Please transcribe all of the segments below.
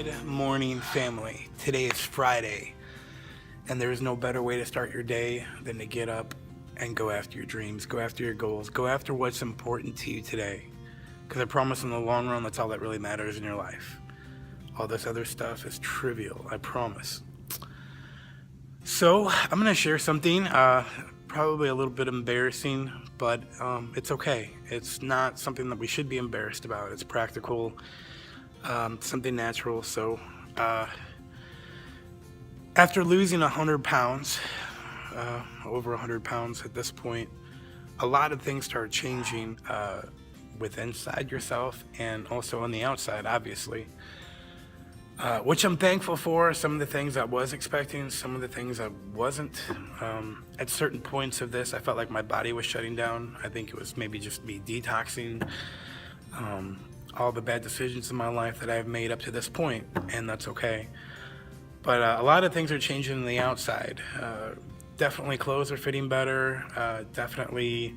Good morning, family. Today is Friday, and there is no better way to start your day than to get up and go after your dreams, go after your goals, go after what's important to you today. Because I promise in the long run, that's all that really matters in your life. All this other stuff is trivial, I promise. So I'm going to share something, probably a little bit embarrassing, but it's okay. It's not something that we should be embarrassed about. It's practical, something natural. So after losing 100 pounds, over 100 pounds at this point, a lot of things start changing with inside yourself and also on the outside, obviously. Which I'm thankful for. Some of the things I was expecting, some of the things I wasn't. At certain points of this, I felt like my body was shutting down. I think it was maybe just me detoxing all the bad decisions in my life that I've made up to this point, and that's okay. But a lot of things are changing on the outside. Definitely clothes are fitting better, definitely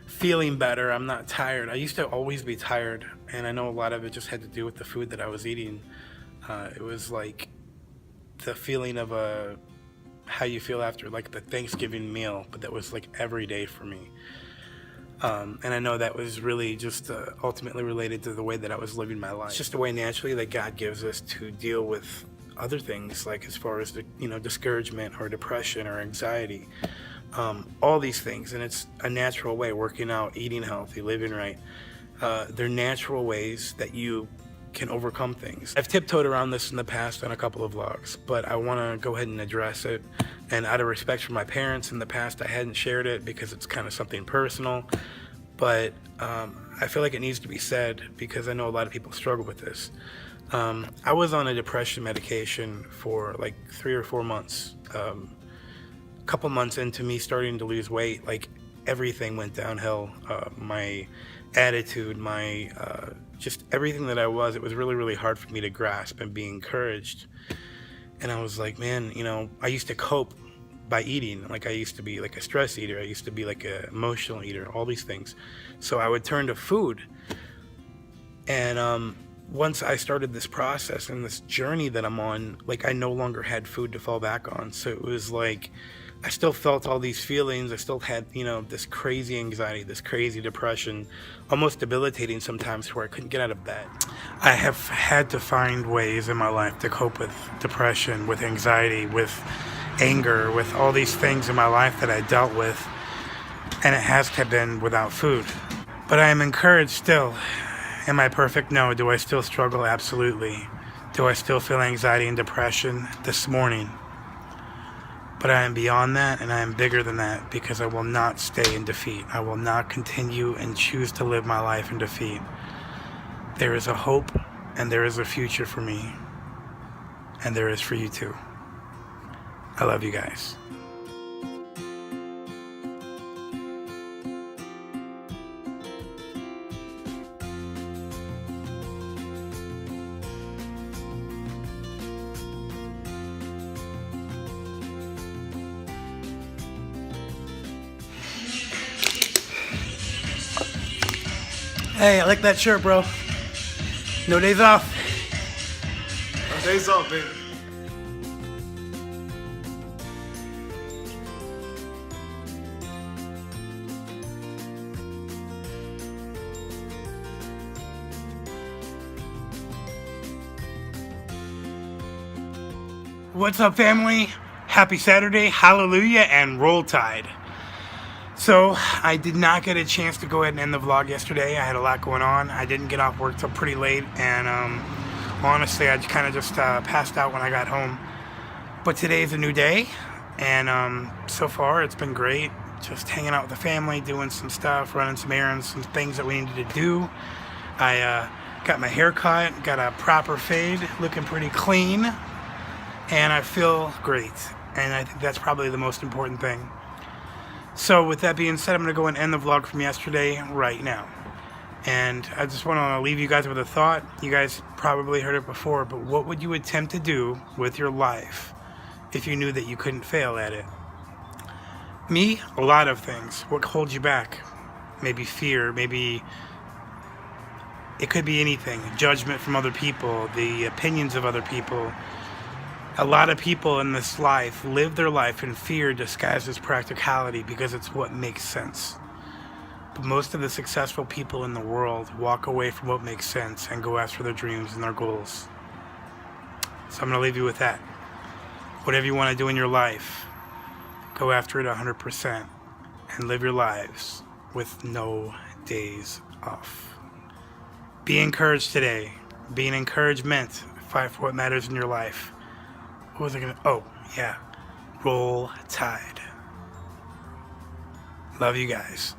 feeling better. I'm not tired. I used to always be tired, and I know a lot of it just had to do with the food that I was eating. It was like the feeling of how you feel after like the Thanksgiving meal, but that was like every day for me. And I know that was really just ultimately related to the way that I was living my life. It's just a way naturally that God gives us to deal with other things, like as far as discouragement or depression or anxiety, all these things. And it's a natural way, working out, eating healthy, living right. They're natural ways that you can overcome things. I've tiptoed around this in the past on a couple of vlogs, but I want to go ahead and address it. And out of respect for my parents, in the past I hadn't shared it because it's kind of something personal, but I feel like it needs to be said because I know a lot of people struggle with this. I was on a depression medication for like 3 or 4 months. A couple months into me starting to lose weight, like everything went downhill. My attitude, my just everything that I was, it was really, really hard for me to grasp and be encouraged. And I was like, man, I used to cope by eating. Like I used to be like a stress eater. I used to be like an emotional eater, all these things. So I would turn to food. And once I started this process and this journey that I'm on, like I no longer had food to fall back on. So it was like, I still felt all these feelings. I still had, this crazy anxiety, this crazy depression, almost debilitating sometimes where I couldn't get out of bed. I have had to find ways in my life to cope with depression, with anxiety, with anger, with all these things in my life that I dealt with. And it has to have been without food. But I am encouraged still. Am I perfect? No. Do I still struggle? Absolutely. Do I still feel anxiety and depression this morning? But I am beyond that, and I am bigger than that because I will not stay in defeat. I will not continue and choose to live my life in defeat. There is a hope, and there is a future for me, and there is for you too. I love you guys. Hey, I like that shirt, bro. No days off. No days off, baby. What's up, family? Happy Saturday, hallelujah, and roll tide. So I did not get a chance to go ahead and end the vlog yesterday. I had a lot going on. I didn't get off work till pretty late, and honestly, I kind of just passed out when I got home. But today is a new day, and so far it's been great. Just hanging out with the family, doing some stuff, running some errands, some things that we needed to do. I got my hair cut, got a proper fade, looking pretty clean, and I feel great. And I think that's probably the most important thing. So with that being said, I'm going to go and end the vlog from yesterday right now. And I just want to leave you guys with a thought. You guys probably heard it before, but what would you attempt to do with your life if you knew that you couldn't fail at it? Me, a lot of things. What holds you back? Maybe fear, maybe It could be anything. Judgment from other people, the opinions of other people. A lot of people in this life live their life in fear disguised as practicality because it's what makes sense. But most of the successful people in the world walk away from what makes sense and go after their dreams and their goals. So I'm going to leave you with that. Whatever you want to do in your life, go after it 100% and live your lives with no days off. Be encouraged today. Be an encouragement. Fight for what matters in your life. What was I going to... Oh, yeah. Roll Tide. Love you guys.